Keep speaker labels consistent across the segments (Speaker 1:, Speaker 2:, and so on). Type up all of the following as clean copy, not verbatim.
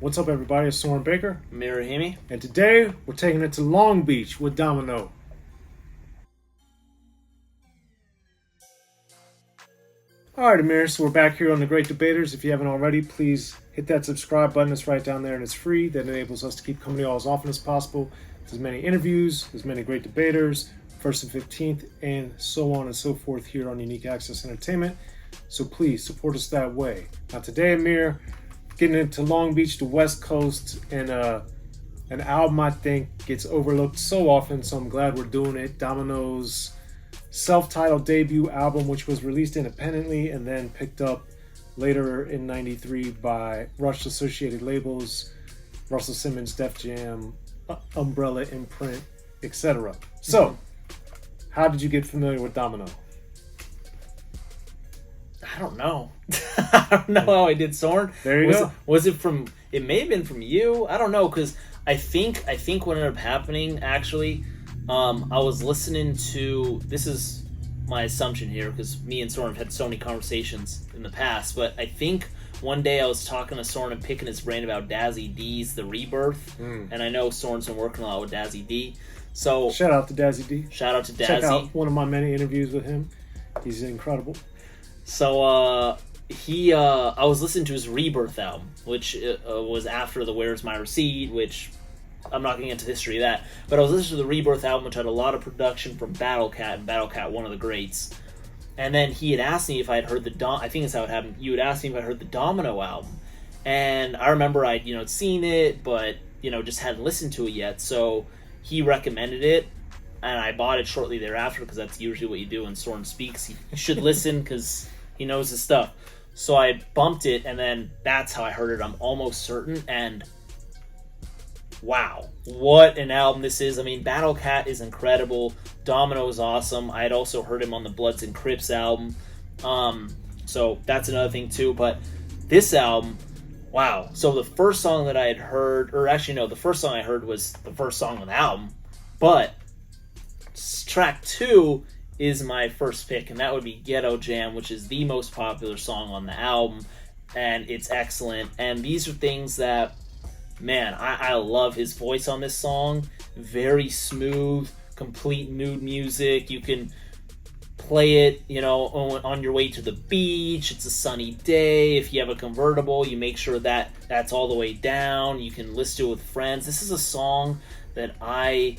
Speaker 1: What's up, everybody? It's Soren Baker,
Speaker 2: Amir, Rahimi.
Speaker 1: and today we're taking it to Long Beach with Domino. All right, Amir, so we're back here on The Great Debaters. If you haven't already, please hit that subscribe button. It's right down there, and it's free. That enables us to keep coming to you all as often as possible. There's many interviews, there's many great debaters, 1st and 15th, and so on and so forth here on Unique Access Entertainment. So please support us that way. Now today, Amir, getting into Long Beach, the West Coast, and an album I think gets overlooked so often, so I'm glad we're doing it. Domino's self-titled debut album, which was released independently and then picked up later in '93 by Rush Associated Labels, Russell Simmons, Def Jam, Umbrella Imprint, etc. So, how did you get familiar with Domino?
Speaker 2: I don't know. I don't know how I did, Soren.
Speaker 1: There you go.
Speaker 2: Was it from? It may have been from you. I don't know, because I think what ended up happening actually. I was listening to. This is my assumption here, because me and Soren have had so many conversations in the past. But I think one day I was talking to Soren and picking his brain about Dazzy D's The Rebirth, and I know Soren's been working a lot with Dazzy D. So
Speaker 1: shout out to Dazzy D.
Speaker 2: Shout out to Dazzy.
Speaker 1: Check out one of my many interviews with him. He's incredible.
Speaker 2: So I was listening to his Rebirth album, which was after the Where's My Receipt, which I'm not going to get into the history of that, but I was listening to the Rebirth album, which had a lot of production from Battle Cat, and Battle Cat, one of the greats. And then he had asked me if I had heard I think that's how it happened. You had asked me if I heard the Domino album, and I remember I'd seen it, but just hadn't listened to it yet. So he recommended it, and I bought it shortly thereafter, because that's usually what you do when Soren speaks. He should listen because he knows his stuff. So I bumped it, and then that's how I heard it. I'm almost certain, and wow, what an album this is. I mean, Battle Cat is incredible. Domino is awesome. I had also heard him on the Bloods and Crips album. So that's another thing too. But this album, wow. So the first song that I had heard, or actually no, the first song I heard was the first song on the album. But track 2 is my first pick, and that would be Ghetto Jam, which is the most popular song on the album, and it's excellent. And these are things that, man, I love his voice on this song. Very smooth, complete mood music. You can play it, on your way to the beach. It's a sunny day. If you have a convertible, you make sure that that's all the way down. You can listen to it with friends. This is a song that I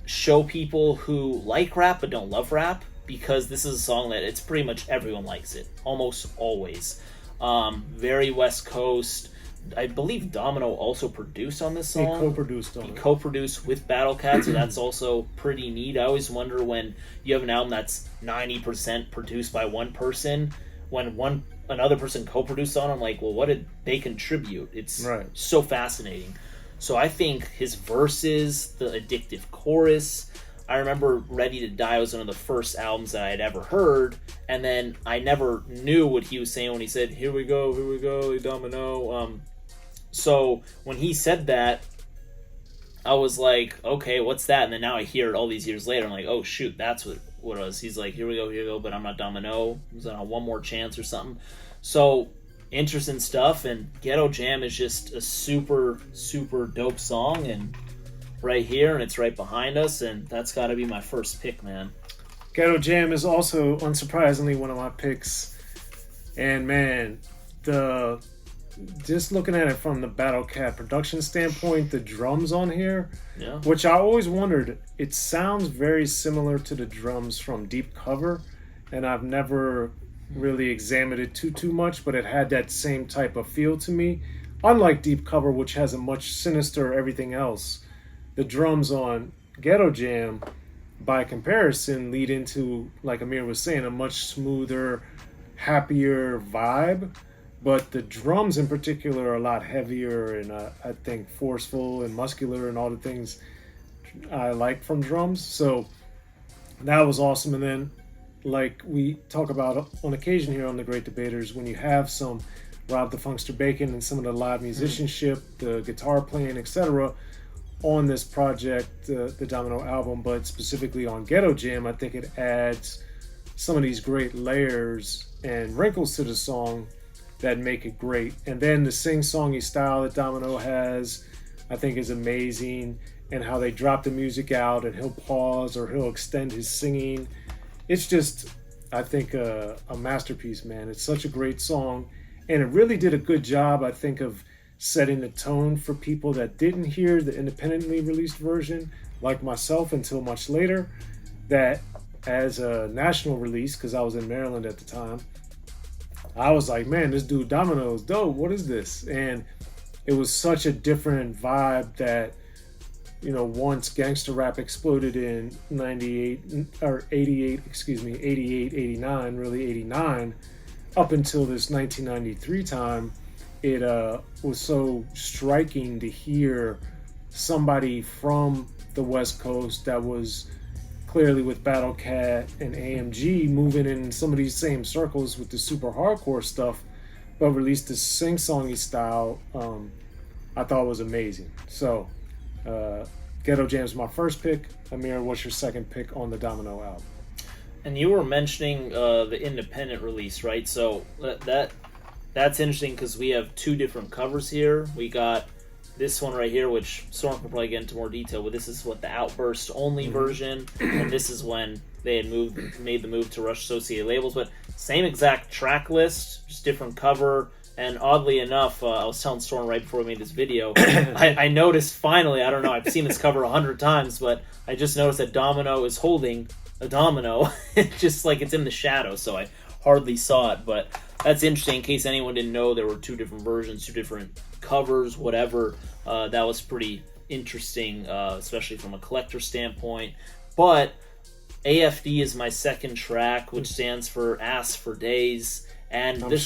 Speaker 2: show people who like rap but don't love rap, because this is a song that it's pretty much everyone likes it, almost always. Very West Coast. I believe Domino also produced on this song.
Speaker 1: He
Speaker 2: co-produced with Battle Cat, so that's also pretty neat. I always wonder when you have an album that's 90% produced by one person, when another person co-produced on, I'm like, well, what did they contribute? It's so fascinating. So I think his verses, the addictive chorus, I remember Ready to Die was one of the first albums that I had ever heard, and then I never knew what he was saying when he said, here we go, Domino. So when he said that, I was like, okay, what's that? And then now I hear it all these years later. I'm like, oh shoot, that's what it was. He's like, here we go, but I'm not Domino. Is that one more chance or something? So interesting stuff, and Ghetto Jam is just a super, super dope song, and right here, and it's right behind us, and that's got to be my first pick, man.
Speaker 1: Ghetto Jam is also, unsurprisingly, one of my picks, and man, just looking at it from the Battle Cat production standpoint, the drums on here, which I always wondered, it sounds very similar to the drums from Deep Cover, and I've never really examined it too much, but it had that same type of feel to me. Unlike Deep Cover, which has a much sinister everything else, the drums on Ghetto Jam, by comparison, lead into, like Amir was saying, a much smoother, happier vibe. But the drums in particular are a lot heavier and I think forceful and muscular and all the things I like from drums. So that was awesome. And then, like we talk about on occasion here on The Great Debaters, when you have some Rob the Funkster Bacon and some of the live musicianship, the guitar playing, etc., on this project, the Domino album, but specifically on Ghetto Jam, I think it adds some of these great layers and wrinkles to the song that make it great. And then the sing-songy style that Domino has, I think, is amazing. And how they drop the music out and he'll pause or he'll extend his singing. It's just, I think, a masterpiece, man. It's such a great song. And it really did a good job, I think, of setting the tone for people that didn't hear the independently released version, like myself, until much later. That as a national release, because I was in Maryland at the time, I was like, man, this dude Domino is dope. What is this? And it was such a different vibe that, you know, once gangster rap exploded in 88, 89, really 89, up until this 1993 time, it was so striking to hear somebody from the West Coast that was clearly with Battle Cat and AMG moving in some of these same circles with the super hardcore stuff, but released this sing-songy style. I thought was amazing. So Ghetto Jam is my first pick. Amir, what's your second pick on the Domino album?
Speaker 2: And you were mentioning the independent release, right? So that's interesting because we have two different covers here. We got this one right here, which Soren will probably get into more detail, but this is what the Outburst only version, and this is when they had made the move to Rush Associated Labels, but same exact track list, just different cover. And oddly enough, I was telling Soren right before we made this video, I noticed finally, I don't know, I've seen this cover 100 times, but I just noticed that Domino is holding a domino, just like it's in the shadow, so I hardly saw it, but that's interesting. In case anyone didn't know, there were two different versions, two different covers, whatever. That was pretty interesting, especially from a collector standpoint. But AFD is my second track, which stands for Ass for Days. And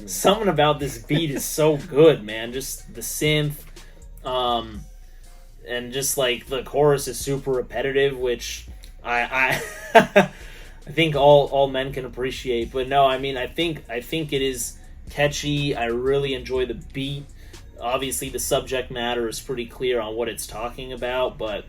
Speaker 2: something about this beat is so good, man. Just the synth, and just like the chorus is super repetitive, which I I think all men can appreciate. But no, I mean, I think it is catchy. I really enjoy the beat. Obviously, the subject matter is pretty clear on what it's talking about, but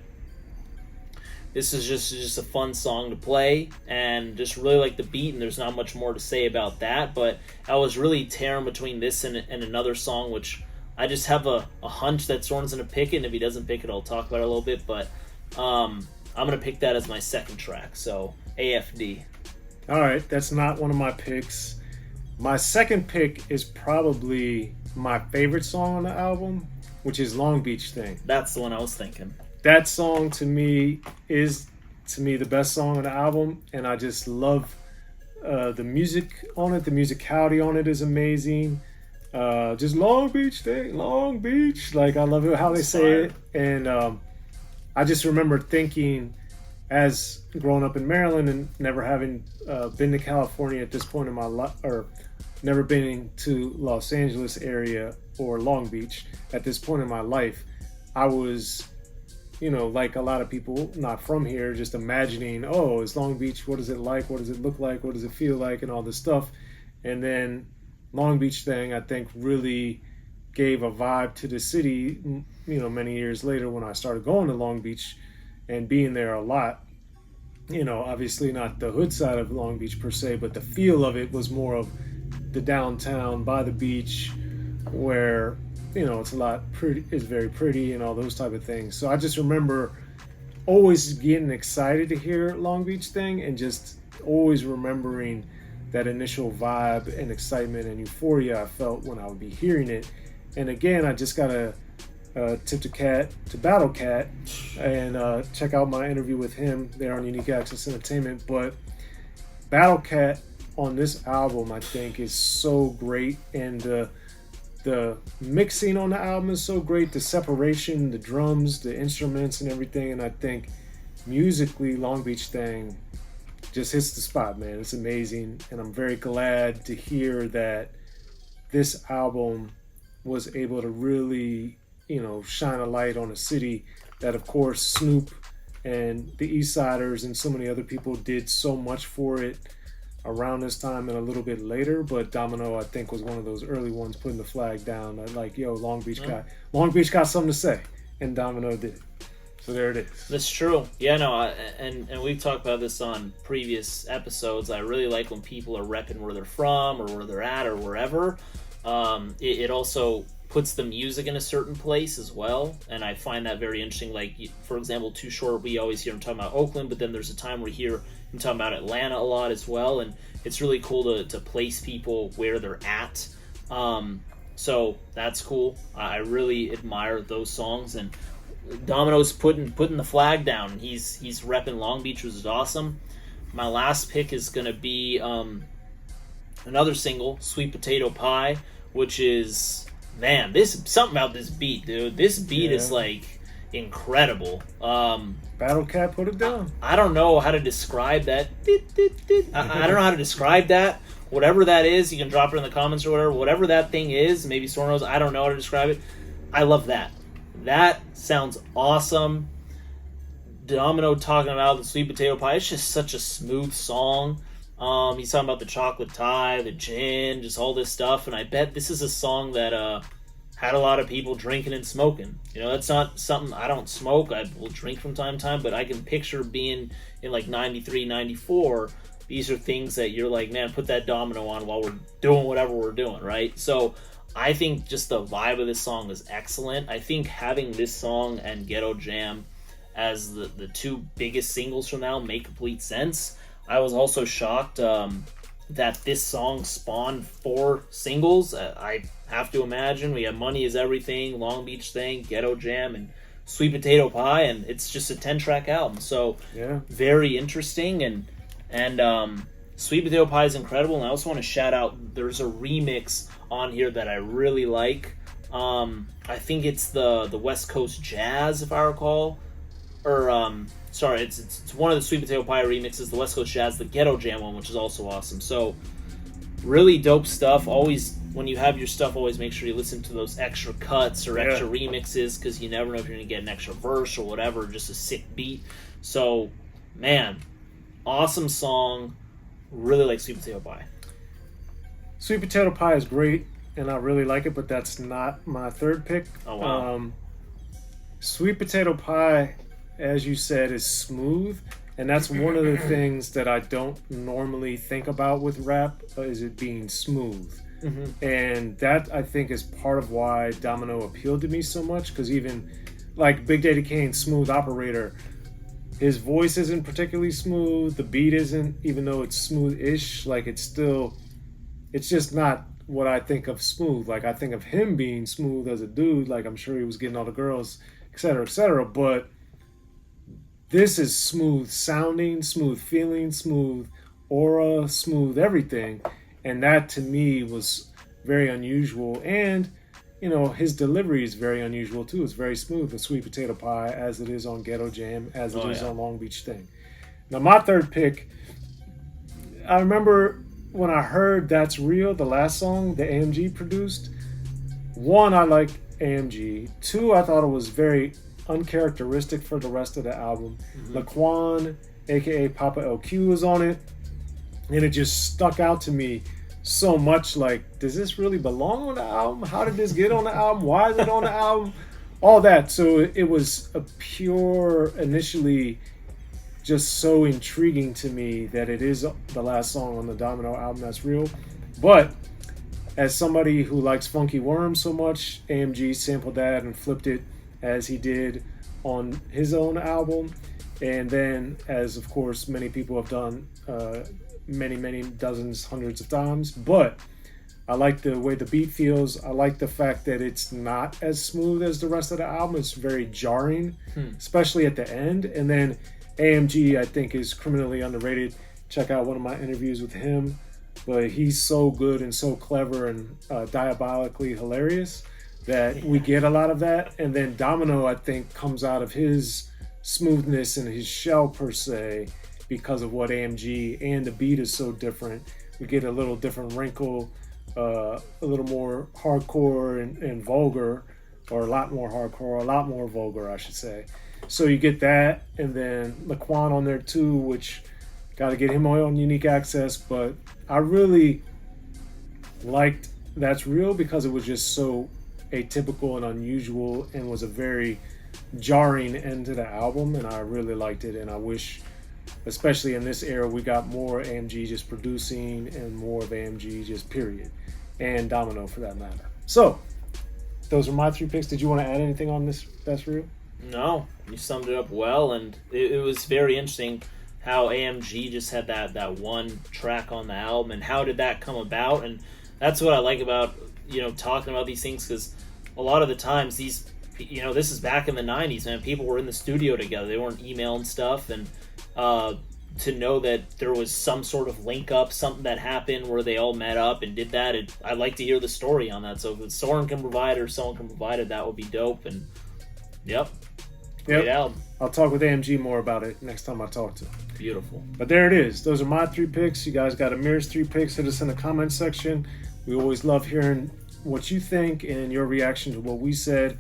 Speaker 2: this is just a fun song to play, and just really like the beat, and there's not much more to say about that, but I was really tearing between this and another song, which I just have a hunch that Soren's going to pick it, and if he doesn't pick it, I'll talk about it a little bit, but I'm going to pick that as my second track, so AFD.
Speaker 1: Alright, that's not one of my picks. My second pick is probably my favorite song on the album, which is Long Beach Thing.
Speaker 2: That's the one I was thinking.
Speaker 1: That song to me is the best song on the album, and I just love the music on it. The musicality on it is amazing. Just Long Beach Thing, Long Beach. Like, I love it how they say it. And I just remember thinking, as growing up in Maryland and never having been to California at this point in my life, or never been to Los Angeles area or Long Beach at this point in my life, I was, like a lot of people not from here, just imagining, oh, it's Long Beach, what is it like, what does it look like, what does it feel like, and all this stuff. And then Long Beach Thing, I think, really gave a vibe to the city, many years later when I started going to Long Beach and being there a lot. Obviously not the hood side of Long Beach per se, but the feel of it was more of the downtown by the beach, where it's it's very pretty and all those type of things. So I just remember always getting excited to hear Long Beach Thing, and just always remembering that initial vibe and excitement and euphoria I felt when I would be hearing it. And again, I just gotta tip to Battle Cat and check out my interview with him there on Unique Access Entertainment. But Battle Cat on this album, I think, is so great, and the mixing on the album is so great. The separation, the drums, the instruments, and everything. And I think musically, Long Beach Thing just hits the spot, man. It's amazing, and I'm very glad to hear that this album was able to really, shine a light on a city that, of course, Snoop and the East Siders and so many other people did so much for it around this time and a little bit later. But Domino, I think, was one of those early ones putting the flag down. Like, yo, Long Beach got something to say, and Domino did. So there it is.
Speaker 2: That's true. Yeah, no, and we've talked about this on previous episodes. I really like when people are repping where they're from or where they're at or wherever. It also puts the music in a certain place as well, and I find that very interesting. Like, for example, Too Short, we always hear him talking about Oakland, but then there's a time where we hear him talking about Atlanta a lot as well, and it's really cool to place people where they're at. So that's cool. I really admire those songs, and Domino's putting the flag down. He's repping Long Beach, which is awesome. My last pick is going to be another single, Sweet Potato Pie, which is, man, this something about this beat, dude. This beat is like incredible.
Speaker 1: Battle Cat, put it down.
Speaker 2: I don't know how to describe that. I don't know how to describe that. Whatever that is, you can drop it in the comments or whatever. Whatever that thing is, maybe Soren knows. I don't know how to describe it. I love that. That sounds awesome. Domino talking about the Sweet Potato Pie. It's just such a smooth song. He's talking about the chocolate tie, the gin, just all this stuff. And I bet this is a song that had a lot of people drinking and smoking. You know, that's not something, I don't smoke. I will drink from time to time, but I can picture being in like 93, 94. These are things that you're like, man, put that Domino on while we're doing whatever we're doing, right? So I think just the vibe of this song is excellent. I think having this song and Ghetto Jam as the two biggest singles from now make complete sense. I was also shocked that this song spawned 4 singles. I have to imagine we have Money Is Everything, Long Beach Thing, Ghetto Jam, and Sweet Potato Pie, and it's just a 10-track album. So very interesting, and Sweet Potato Pie is incredible. And I also want to shout out, there's a remix on here that I really like. I think it's the West Coast Jazz, if I recall, or sorry, it's one of the Sweet Potato Pie remixes, the West Coast Jazz, the Ghetto Jam one, which is also awesome. So really dope stuff. Always, when you have your stuff, always make sure you listen to those extra cuts or extra remixes, because you never know if you're going to get an extra verse or whatever, just a sick beat. So, man, awesome song. Really like Sweet Potato Pie.
Speaker 1: Sweet Potato Pie is great, and I really like it, but that's not my third pick.
Speaker 2: Oh, wow.
Speaker 1: Sweet Potato Pie, as you said, is smooth, and that's one of the things that I don't normally think about with rap, is it being smooth. Mm-hmm. And that, I think, is part of why Domino appealed to me so much, because even like Big Daddy Kane's Smooth Operator, his voice isn't particularly smooth, the beat isn't, even though it's smooth-ish, like it's just not what I think of smooth. Like, I think of him being smooth as a dude, like I'm sure he was getting all the girls, etc., but this is smooth sounding, smooth feeling, smooth aura, smooth everything, and that to me was very unusual. And you know, his delivery is very unusual too. It's very smooth with Sweet Potato Pie, as it is on Ghetto Jam, as it is on Long Beach Thing. Now, my third pick, I remember when I heard That's Real, the last song that AMG produced. 1, I liked AMG. 2, I thought it was very uncharacteristic for the rest of the album. Mm-hmm. Laquan, aka Papa LQ, was on it, and it just stuck out to me so much. Like, does this really belong on the album? How did this get on the album? Why is it on the album? All that. So it was a pure, initially, just so intriguing to me that it is the last song on the Domino album, That's Real. But as somebody who likes Funky Worm so much, AMG sampled that and flipped it as he did on his own album. And then, as of course many people have done many dozens, hundreds of times. But I like the way the beat feels. I like the fact that it's not as smooth as the rest of the album. It's very jarring, especially at the end. And then AMG, I think, is criminally underrated. Check out one of my interviews with him. But he's so good and so clever and diabolically hilarious that we get a lot of that. And then Domino, I think, comes out of his smoothness and his shell per se, because of what AMG, and the beat is so different. We get a little different wrinkle, a little more hardcore and vulgar, or a lot more hardcore, a lot more vulgar, I should say. So you get that, and then Laquan on there too, which got to get him on Unique Access. But I really liked That's Real because it was just so atypical and unusual, and was a very jarring end to the album, and I really liked it. And I wish, especially in this era, we got more AMG just producing and more of AMG just period. and Domino for that matter. So, those are my 3 picks. Did you want to add anything on this best reel?
Speaker 2: No, you summed it up well, and it was very interesting how AMG just had that one track on the album, and how did that come about? And that's what I like about, talking about these things, because a lot of the times this is back in the 90s, man. People were in the studio together. They weren't emailing stuff, and to know that there was some sort of link up, something that happened where they all met up and did that, I'd like to hear the story on that. So if Soren can provide it or someone can provide it, that would be dope. And great album.
Speaker 1: I'll talk with AMG more about it next time I talk to him.
Speaker 2: Beautiful.
Speaker 1: But there it is. Those are my 3 picks. You guys got Amir's 3 picks. Hit us in the comment section. We always love hearing what you think and your reaction to what we said,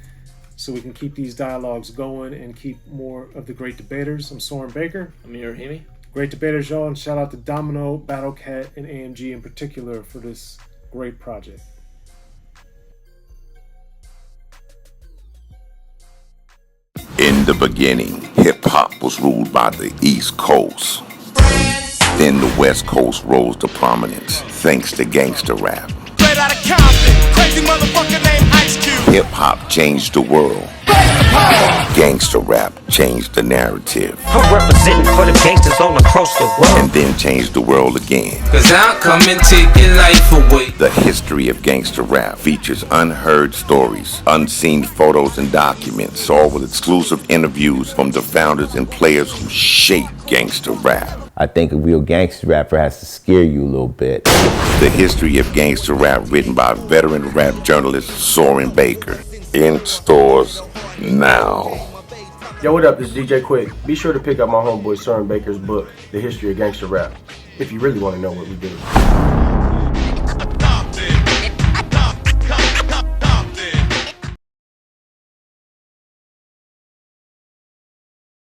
Speaker 1: so we can keep these dialogues going and keep more of the great debaters. I'm Soren Baker.
Speaker 2: Amir, Rahimi.
Speaker 1: Great debaters, y'all, and shout out to Domino, Battle Cat, and AMG in particular for this great project.
Speaker 3: In the beginning, hip-hop was ruled by the East Coast. Then the West Coast rose to prominence thanks to gangster rap.
Speaker 4: Straight out of Compton, crazy motherfucker named Ice Cube.
Speaker 3: Hip-hop changed the world. Gangster rap changed the narrative.
Speaker 5: I'm representing for the gangsters all across the world.
Speaker 3: And then changed the world again.
Speaker 4: Cause I'll come and take your life away.
Speaker 3: The history of gangster rap features unheard stories, unseen photos and documents, all with exclusive interviews from the founders and players who shaped gangster rap.
Speaker 6: I think a real gangster rapper has to scare you a little bit.
Speaker 3: The history of gangster rap written by veteran rap journalist Soren Baker. In stores now.
Speaker 7: Yo, what up? This is DJ Quick. Be sure to pick up my homeboy Soren Baker's book, The History of Gangster Rap, if you really want to know what we do.